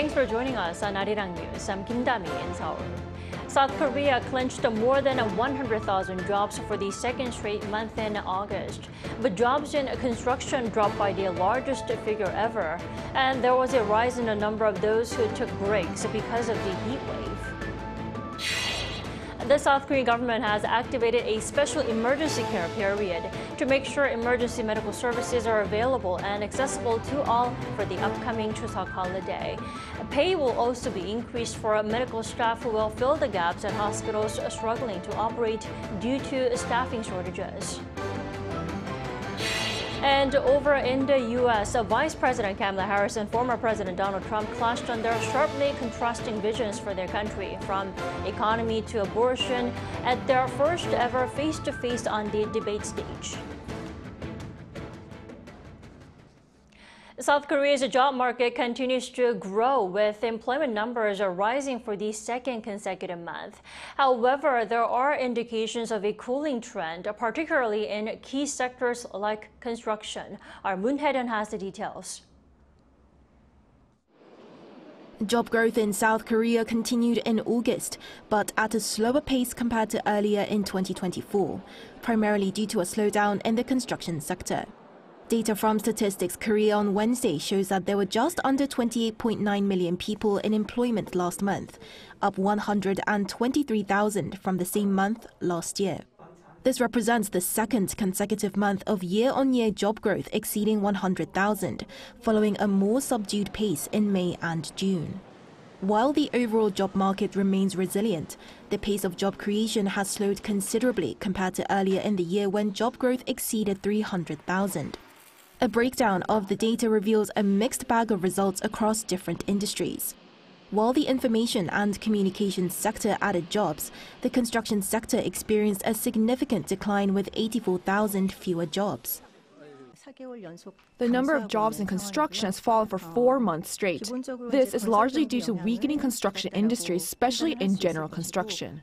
Thanks for joining us on Arirang News. I'm Kim Dami in Seoul. South Korea clinched more than 100,000 jobs for the second straight month in August. But jobs in construction dropped by the largest figure ever. And there was a rise in the number of those who took breaks because of the heat wave. The South Korean government has activated a special emergency care period to make sure emergency medical services are available and accessible to all for the upcoming Chuseok holiday. Pay will also be increased for medical staff who will fill the gaps at hospitals struggling to operate due to staffing shortages. And over in the U.S., Vice President Kamala Harris and former President Donald Trump clashed on their sharply contrasting visions for their country, from economy to abortion, at their first ever face-to-face on the debate stage. South Korea's job market continues to grow, with employment numbers rising for the second consecutive month. However, there are indications of a cooling trend, particularly in key sectors like construction. Our Moon Hae-ryun has the details. Job growth in South Korea continued in August, but at a slower pace compared to earlier in 2024, primarily due to a slowdown in the construction sector. Data from Statistics Korea on Wednesday shows that there were just under 28.9 million people in employment last month, up 123,000 from the same month last year. This represents the second consecutive month of year-on-year job growth exceeding 100,000, following a more subdued pace in May and June. While the overall job market remains resilient, the pace of job creation has slowed considerably compared to earlier in the year when job growth exceeded 300,000. A breakdown of the data reveals a mixed bag of results across different industries. While the information and communications sector added jobs, the construction sector experienced a significant decline with 84,000 fewer jobs. The number of jobs in construction has fallen for 4 months straight. This is largely due to weakening construction industry, especially in general construction.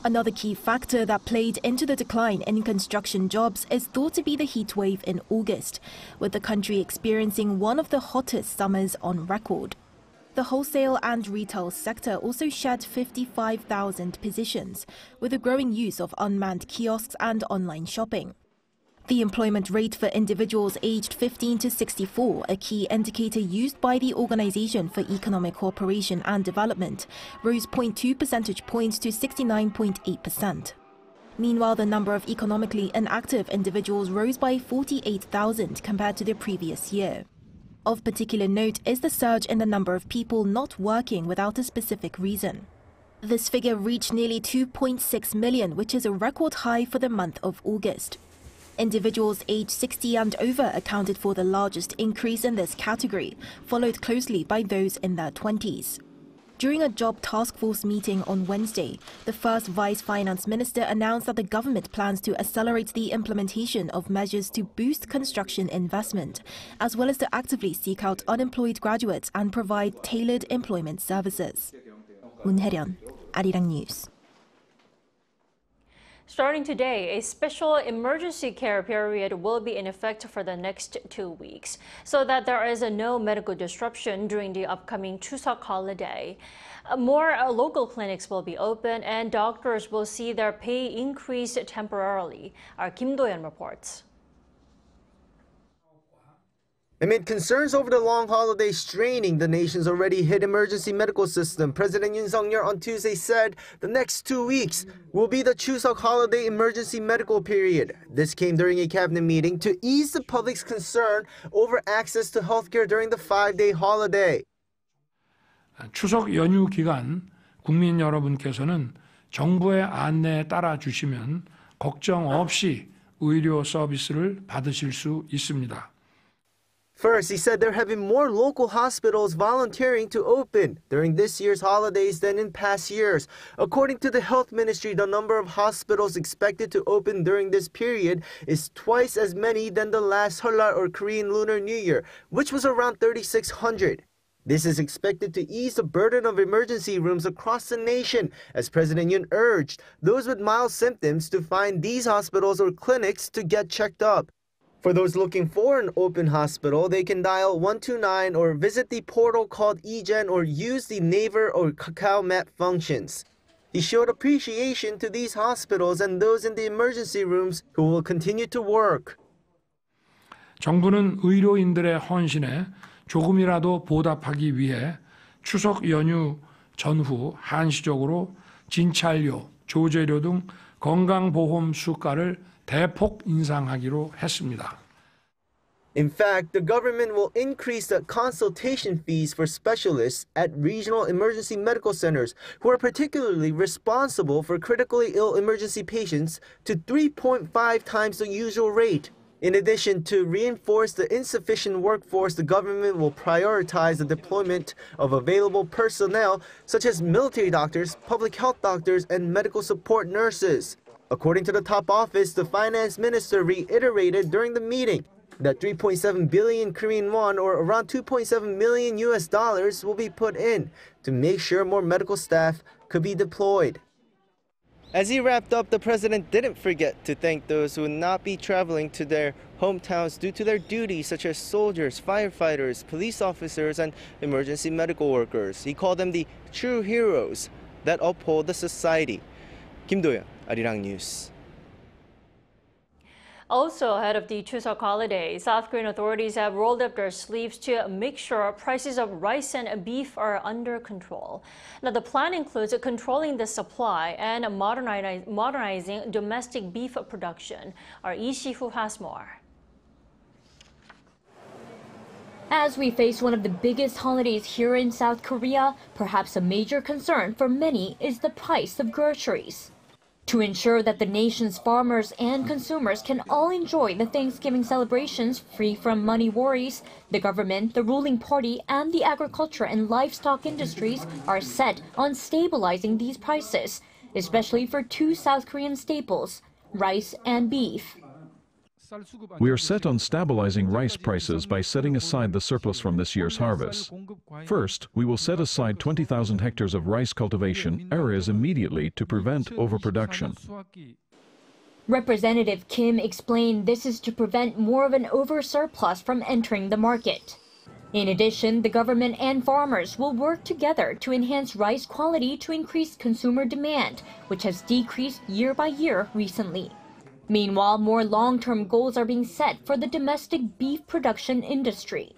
Another key factor that played into the decline in construction jobs is thought to be the heat wave in August, with the country experiencing one of the hottest summers on record. The wholesale and retail sector also shed 55,000 positions, with a growing use of unmanned kiosks and online shopping. The employment rate for individuals aged 15 to 64, a key indicator used by the Organization for Economic Cooperation and Development, rose 0.2 percentage points to 69.8%. Meanwhile, the number of economically inactive individuals rose by 48,000 compared to the previous year. Of particular note is the surge in the number of people not working without a specific reason. This figure reached nearly 2.6 million, which is a record high for the month of August. Individuals aged 60 and over accounted for the largest increase in this category, followed closely by those in their 20s. During a job task force meeting on Wednesday, the first vice finance minister announced that the government plans to accelerate the implementation of measures to boost construction investment, as well as to actively seek out unemployed graduates and provide tailored employment services. Moon Hae-ryun, Arirang News. Starting today, a special emergency care period will be in effect for the next 2 weeks, so that there is no medical disruption during the upcoming Chuseok holiday. More local clinics will be open and doctors will see their pay increase temporarily. Our Kim Do-yeon reports. Amid concerns over the long holiday straining the nation's already hit emergency medical system, President Yoon on Tuesday said the next 2 weeks will be the Chuseok holiday emergency medical period. This came during a cabinet meeting to ease the public's concern over access to healthcare during the 5-day holiday. 추석 연휴 기간 국민 여러분께서는 정부의 안내에 따라 주시면 걱정 없이 의료 서비스를 받으실 수 있습니다. First, he said there have been more local hospitals volunteering to open during this year's holidays than in past years. According to the Health Ministry, the number of hospitals expected to open during this period is twice as many than the last Seollal or Korean Lunar New Year, which was around 3,600. This is expected to ease the burden of emergency rooms across the nation, as President Yoon urged those with mild symptoms to find these hospitals or clinics to get checked up. For those looking for an open hospital, they can dial 129 or visit the portal called eGen or use the Naver or Kakao Map functions. He showed appreciation to these hospitals and those in the emergency rooms who will continue to work. 정부는 의료인들의 헌신에 조금이라도 보답하기 위해 추석 연휴 전후 한시적으로 진찰료, 조제료 등 건강보험 수가를 대폭 인상하기로 했습니다. In fact, the government will increase the consultation fees for specialists at regional emergency medical centers who are particularly responsible for critically ill emergency patients to 3.5 times the usual rate. In addition, to reinforce the insufficient workforce, the government will prioritize the deployment of available personnel such as military doctors, public health doctors, and medical support nurses. According to the top office, the finance minister reiterated during the meeting that 3.7 billion Korean won, or around $2.7 million will be put in to make sure more medical staff could be deployed. As he wrapped up, the president didn't forget to thank those who would not be traveling to their hometowns due to their duties, such as soldiers, firefighters, police officers, and emergency medical workers. He called them the true heroes that uphold the society. Kim Do-yeon, Arirang News. Also ahead of the Chuseok holiday, South Korean authorities have rolled up their sleeves to make sure prices of rice and beef are under control. Now, the plan includes controlling the supply and modernizing domestic beef production. Our Lee Si-hu has more. As we face one of the biggest holidays here in South Korea, perhaps a major concern for many is the price of groceries. To ensure that the nation's farmers and consumers can all enjoy the Thanksgiving celebrations free from money worries, the government, the ruling party, and the agriculture and livestock industries are set on stabilizing these prices, especially for two South Korean staples, rice and beef. We are set on stabilizing rice prices by setting aside the surplus from this year's harvest. First, we will set aside 20,000 hectares of rice cultivation areas immediately to prevent overproduction. Representative Kim explained this is to prevent more of an oversurplus from entering the market. In addition, the government and farmers will work together to enhance rice quality to increase consumer demand, which has decreased year by year recently. Meanwhile, more long-term goals are being set for the domestic beef production industry.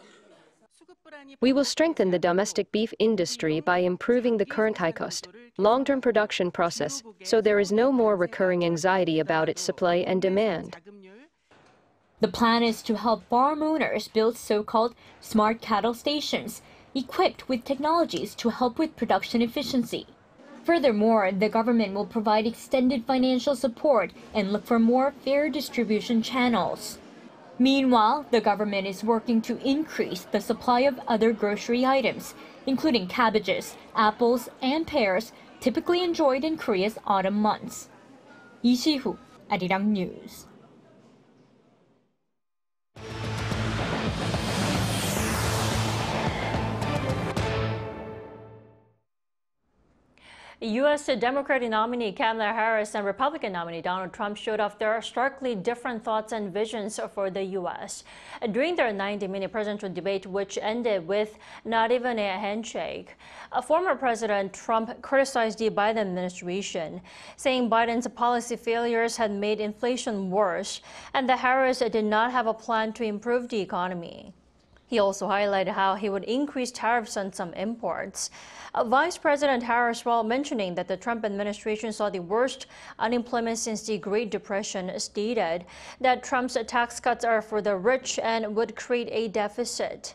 We will strengthen the domestic beef industry by improving the current high-cost, long-term production process, so there is no more recurring anxiety about its supply and demand. The plan is to help farm owners build so-called smart cattle stations, equipped with technologies to help with production efficiency. Furthermore, the government will provide extended financial support and look for more fair distribution channels. Meanwhile, the government is working to increase the supply of other grocery items, including cabbages, apples, and pears, typically enjoyed in Korea's autumn months. Lee Si-hu, Arirang News. U.S. Democratic nominee Kamala Harris and Republican nominee Donald Trump showed off their starkly different thoughts and visions for the U.S. during their 90-minute presidential debate, which ended with not even a handshake. Former President Trump criticized the Biden administration, saying Biden's policy failures had made inflation worse and that Harris did not have a plan to improve the economy. He also highlighted how he would increase tariffs on some imports. Vice President Harris, while mentioning that the Trump administration saw the worst unemployment since the Great Depression, stated that Trump's tax cuts are for the rich and would create a deficit.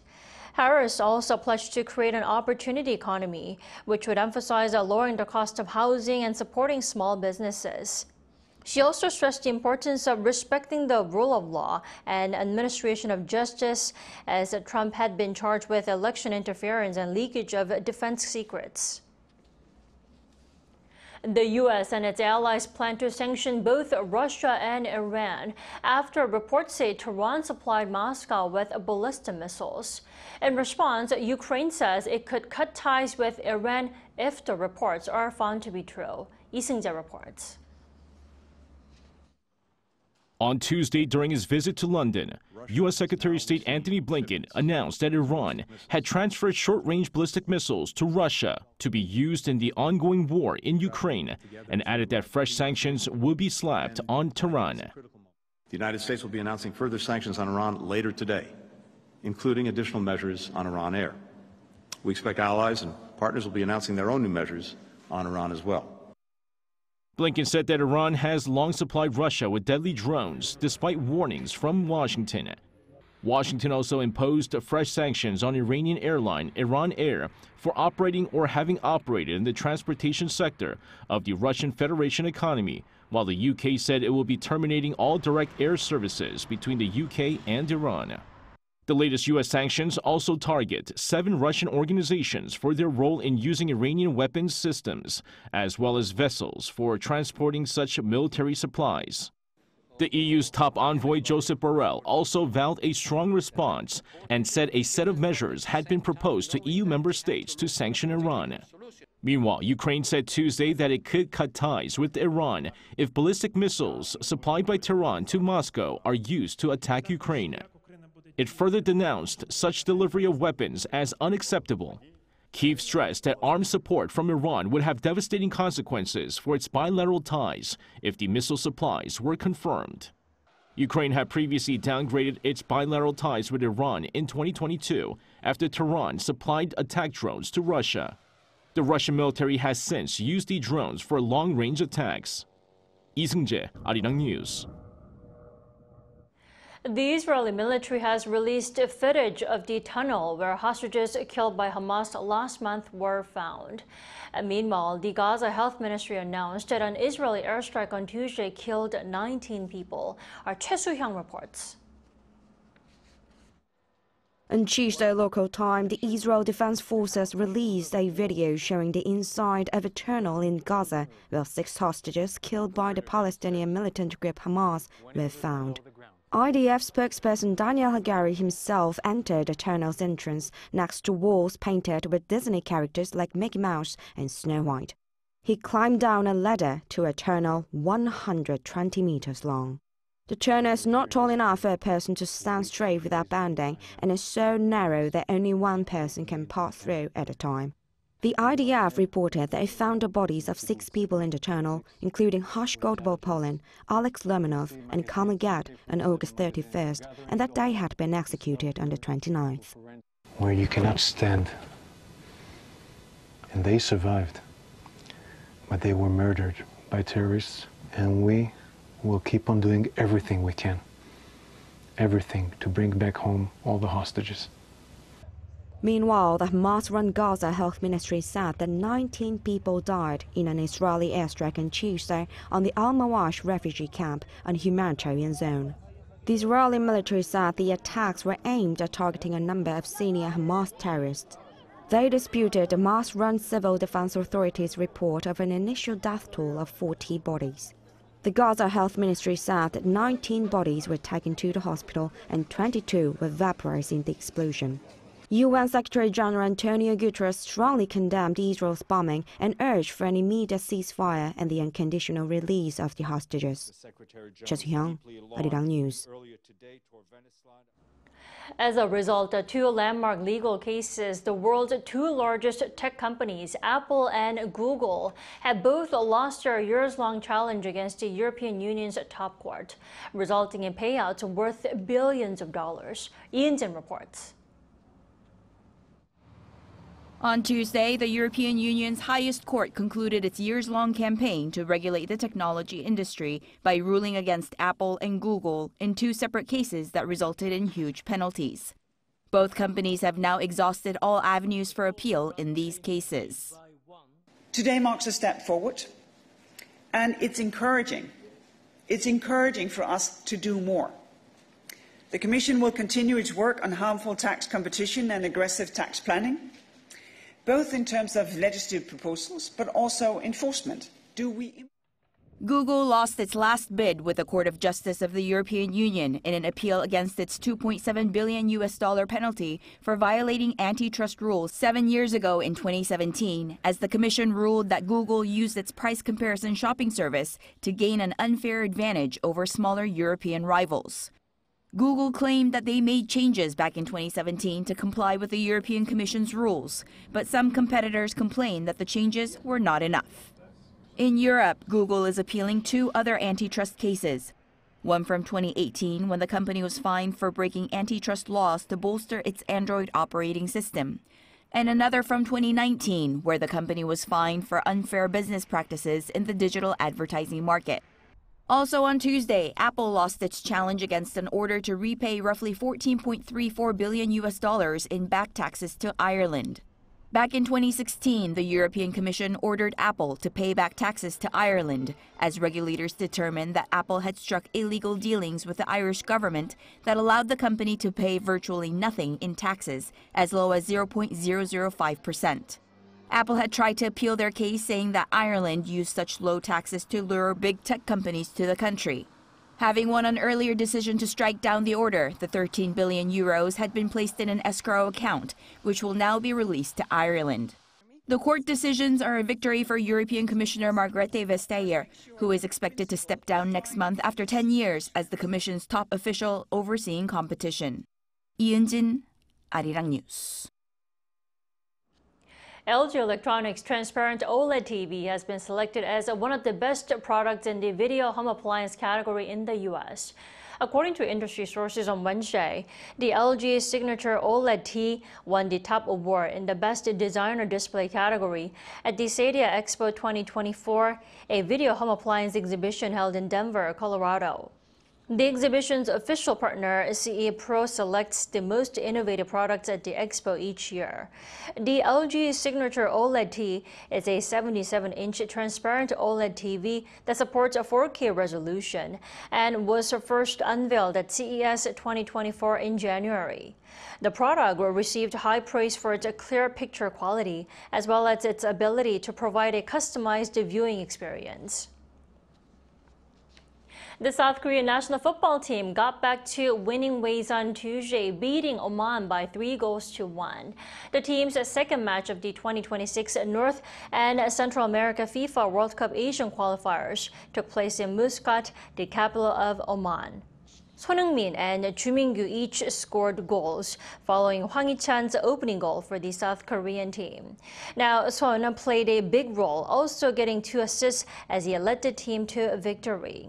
Harris also pledged to create an opportunity economy, which would emphasize lowering the cost of housing and supporting small businesses. She also stressed the importance of respecting the rule of law and administration of justice, as Trump had been charged with election interference and leakage of defense secrets. The U.S. and its allies plan to sanction both Russia and Iran after reports say Tehran supplied Moscow with ballistic missiles. In response, Ukraine says it could cut ties with Iran if the reports are found to be true. Lee Seung-jae reports. On Tuesday, during his visit to London, U.S. Secretary of State Antony Blinken announced that Iran had transferred short-range ballistic missiles to Russia to be used in the ongoing war in Ukraine, and added that fresh sanctions will be slapped on Tehran. The United States will be announcing further sanctions on Iran later today, including additional measures on Iran Air. We expect allies and partners will be announcing their own new measures on Iran as well. Blinken said that Iran has long supplied Russia with deadly drones, despite warnings from Washington. Washington also imposed fresh sanctions on Iranian airline Iran Air for operating or having operated in the transportation sector of the Russian Federation economy, while the UK said it will be terminating all direct air services between the UK and Iran. The latest U.S. sanctions also target 7 Russian organizations for their role in using Iranian weapons systems, as well as vessels for transporting such military supplies. The EU's top envoy Josep Borrell also vowed a strong response and said a set of measures had been proposed to EU member states to sanction Iran. Meanwhile, Ukraine said Tuesday that it could cut ties with Iran if ballistic missiles supplied by Tehran to Moscow are used to attack Ukraine. It further denounced such delivery of weapons as unacceptable. Kyiv stressed that armed support from Iran would have devastating consequences for its bilateral ties if the missile supplies were confirmed. Ukraine had previously downgraded its bilateral ties with Iran in 2022 after Tehran supplied attack drones to Russia. The Russian military has since used the drones for long-range attacks. Lee Seung-jae, Arirang News. The Israeli military has released footage of the tunnel where hostages killed by Hamas last month were found. Meanwhile, the Gaza Health Ministry announced that an Israeli airstrike on Tuesday killed 19 people. Our Choi Soo-hyung reports. On Tuesday local time, the Israel Defense Forces released a video showing the inside of a tunnel in Gaza where 6 hostages killed by the Palestinian militant group Hamas were found. IDF spokesperson Daniel Hagari himself entered the tunnel's entrance next to walls painted with Disney characters like Mickey Mouse and Snow White. He climbed down a ladder to a tunnel 120 meters long. The tunnel is not tall enough for a person to stand straight without bending and is so narrow that only one person can pass through at a time. The IDF reported that it found the bodies of 6 people in the tunnel, including Hush Goldball-Polin, Alex Lemonov, and Kamil Gad on August 31st, and that they had been executed on the 29th. Where you cannot stand. And they survived. But they were murdered by terrorists, and we will keep on doing everything we can. Everything to bring back home all the hostages. Meanwhile, the Hamas-run Gaza Health Ministry said that 19 people died in an Israeli airstrike on Tuesday on the Al-Mawash refugee camp and humanitarian zone. The Israeli military said the attacks were aimed at targeting a number of senior Hamas terrorists. They disputed the Hamas-run Civil Defense Authority's report of an initial death toll of 40 bodies. The Gaza Health Ministry said that 19 bodies were taken to the hospital and 22 were vaporized in the explosion. UN Secretary-General Antonio Guterres strongly condemned Israel's bombing and urged for an immediate ceasefire and the unconditional release of the hostages. Choi Soo-hyung, Arirang News. As a result of 2 landmark legal cases, the world's 2 largest tech companies, Apple and Google, have both lost their years-long challenge against the European Union's top court, resulting in payouts worth billions of dollars. Yoon reports. On Tuesday, the European Union's highest court concluded its years-long campaign to regulate the technology industry by ruling against Apple and Google in 2 separate cases that resulted in huge penalties. Both companies have now exhausted all avenues for appeal in these cases. Today marks a step forward, and it's encouraging. It's encouraging for us to do more. The Commission will continue its work on harmful tax competition and aggressive tax planning, both in terms of legislative proposals, but also enforcement. Google lost its last bid with the Court of Justice of the European Union in an appeal against its $2.7 billion penalty for violating antitrust rules 7 years ago in 2017, as the Commission ruled that Google used its price comparison shopping service to gain an unfair advantage over smaller European rivals. Google claimed that they made changes back in 2017 to comply with the European Commission's rules, but some competitors complained that the changes were not enough. In Europe, Google is appealing 2 other antitrust cases. One from 2018, when the company was fined for breaking antitrust laws to bolster its Android operating system. And another from 2019, where the company was fined for unfair business practices in the digital advertising market. Also on Tuesday, Apple lost its challenge against an order to repay roughly $14.34 billion in back taxes to Ireland. Back in 2016, the European Commission ordered Apple to pay back taxes to Ireland, as regulators determined that Apple had struck illegal dealings with the Irish government that allowed the company to pay virtually nothing in taxes, as low as 0.005%. Apple had tried to appeal their case, saying that Ireland used such low taxes to lure big tech companies to the country. Having won an earlier decision to strike down the order, the 13 billion euros had been placed in an escrow account, which will now be released to Ireland. The court decisions are a victory for European Commissioner Margrethe Vestager, who is expected to step down next month after 10 years as the Commission's top official overseeing competition. 이은진, Arirang News. LG Electronics' transparent OLED TV has been selected as one of the best products in the video home appliance category in the U.S. According to industry sources on Wednesday, the LG Signature OLED T won the top award in the Best Designer Display category at the CEDIA Expo 2024, a video home appliance exhibition held in Denver, Colorado. The exhibition's official partner, CE Pro, selects the most innovative products at the expo each year. The LG Signature OLED T is a 77-inch transparent OLED TV that supports a 4K resolution and was first unveiled at CES 2024 in January. The product received high praise for its clear picture quality, as well as its ability to provide a customized viewing experience. The South Korean national football team got back to winning ways on Tuesday, beating Oman by 3-1. The team's second match of the 2026 North and Central America FIFA World Cup Asian qualifiers took place in Muscat, the capital of Oman. Son Heung-min and Ju Min-gyu each scored goals, following Hwang Hee-chan's opening goal for the South Korean team. Now, Son played a big role, also getting 2 assists as he led the team to victory.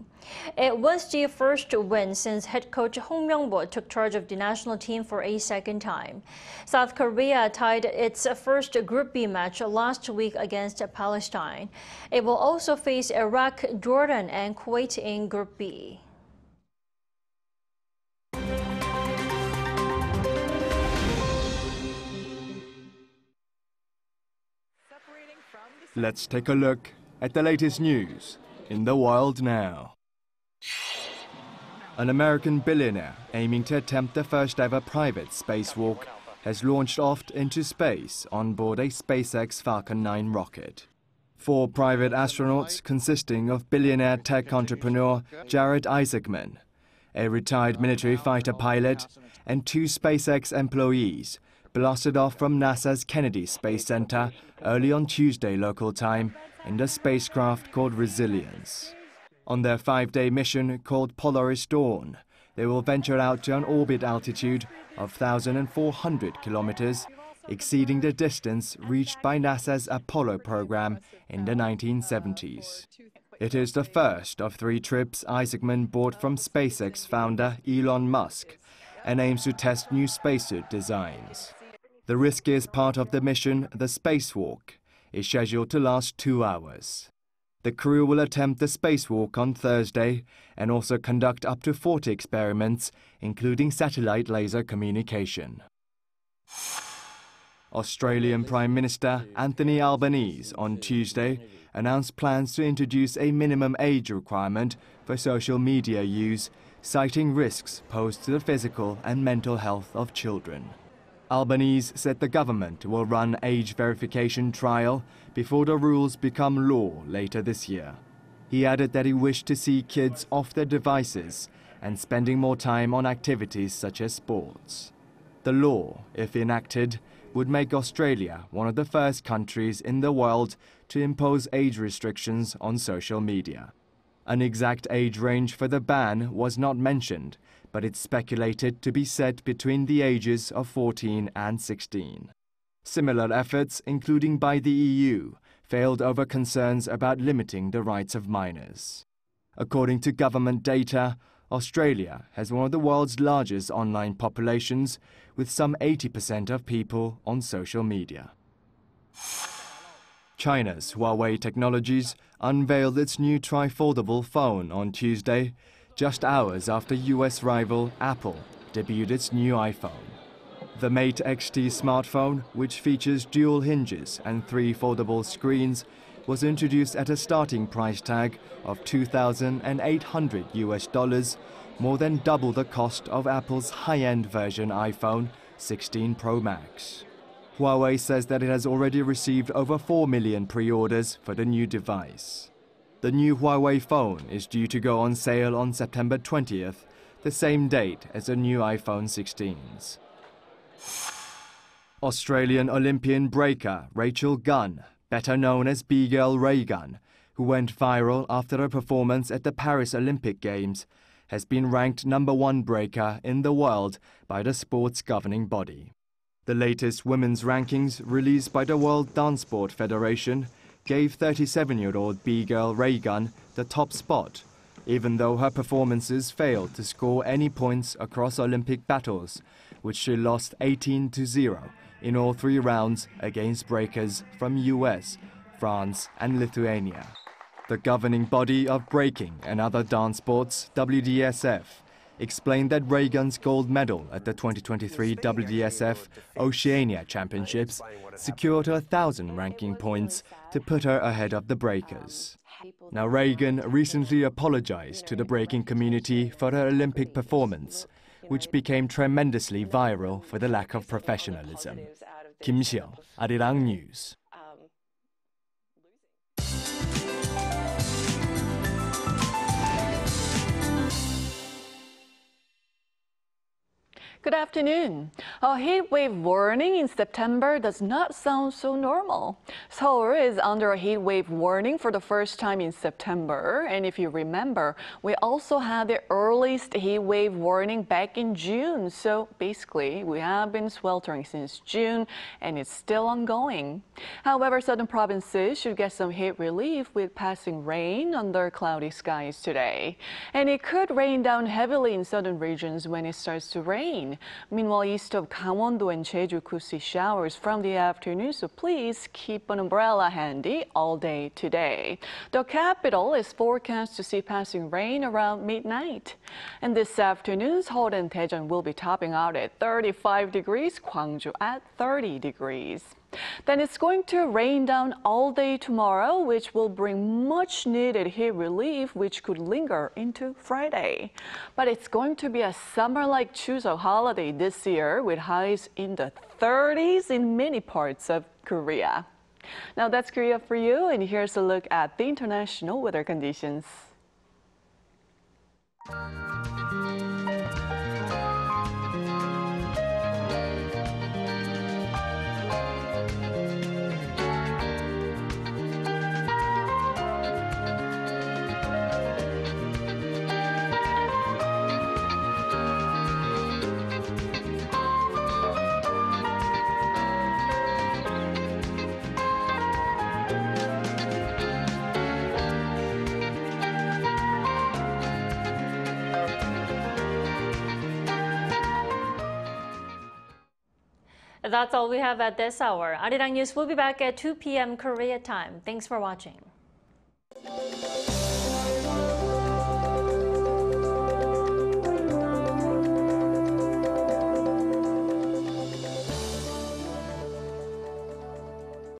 It was the first win since head coach Hong Myung-bo took charge of the national team for a second time. South Korea tied its first Group B match last week against Palestine. It will also face Iraq, Jordan, and Kuwait in Group B. Let's take a look at the latest news in the world now. An American billionaire aiming to attempt the first ever private spacewalk has launched off into space on board a SpaceX Falcon 9 rocket. 4 private astronauts consisting of billionaire tech entrepreneur Jared Isaacman, a retired military fighter pilot, and 2 SpaceX employees blasted off from NASA's Kennedy Space Center early on Tuesday local time in the spacecraft called Resilience. On their 5-day mission called Polaris Dawn, they will venture out to an orbit altitude of 1,400 kilometers, exceeding the distance reached by NASA's Apollo program in the 1970s. It is the first of 3 trips Isaacman bought from SpaceX founder Elon Musk and aims to test new spacesuit designs. The riskiest part of the mission, the spacewalk, is scheduled to last 2 hours. The crew will attempt the spacewalk on Thursday and also conduct up to 40 experiments, including satellite laser communication. Australian Prime Minister Anthony Albanese on Tuesday announced plans to introduce a minimum age requirement for social media use, citing risks posed to the physical and mental health of children. Albanese said the government will run age verification trial before the rules become law later this year. He added that he wished to see kids off their devices and spending more time on activities such as sports. The law, if enacted, would make Australia one of the first countries in the world to impose age restrictions on social media. An exact age range for the ban was not mentioned, but it's speculated to be set between the ages of 14 and 16. Similar efforts, including by the EU, failed over concerns about limiting the rights of minors. According to government data, Australia has one of the world's largest online populations, with some 80% of people on social media. China's Huawei Technologies unveiled its new tri-foldable phone on Tuesday, just hours after US rival Apple debuted its new iPhone. The Mate XT smartphone, which features dual hinges and 3 foldable screens, was introduced at a starting price tag of $2,800 US, more than double the cost of Apple's high-end version iPhone 16 Pro Max. Huawei says that it has already received over 4 million pre-orders for the new device. The new Huawei phone is due to go on sale on September 20th, the same date as the new iPhone 16s. Australian Olympian breaker Rachel Gunn, better known as B-Girl Ray Gunn, who went viral after her performance at the Paris Olympic Games, has been ranked #1 breaker in the world by the sport's governing body. The latest women's rankings, released by the World Dance Sport Federation, gave 37-year-old B-Girl Ray Gunn the top spot, even though her performances failed to score any points across Olympic battles, which she lost 18-0 in all 3 rounds against breakers from US, France and Lithuania. The governing body of breaking and other dance sports, WDSF, explained that Ray Gunn's gold medal at the 2023 WDSF Oceania Championships secured her 1,000 ranking points to put her ahead of the breakers. Now, Ray Gunn recently apologized to the breaking community for her Olympic performance, which became tremendously viral for the lack of professionalism. Kim Seoul, Arirang News. Good afternoon. A heat wave warning in September does not sound so normal. Seoul is under a heat wave warning for the first time in September. And if you remember, we also had the earliest heat wave warning back in June. So basically, we have been sweltering since June and it's still ongoing. However, southern provinces should get some heat relief with passing rain under cloudy skies today. And it could rain down heavily in southern regions when it starts to rain. Meanwhile, east of Gangwon-do and Jeju could see showers from the afternoon, so please keep an umbrella handy all day today. The capital is forecast to see passing rain around midnight. And this afternoon, Seoul and Daejeon will be topping out at 35 degrees, Gwangju at 30 degrees. Then it's going to rain down all day tomorrow, which will bring much needed heat relief, which could linger into Friday. But it's going to be a summer-like Chuseok holiday this year, with highs in the 30s in many parts of Korea. Now that's Korea for you, and here's a look at the international weather conditions. That's all we have at this hour. Arirang News will be back at 2 p.m. Korea time. Thanks for watching.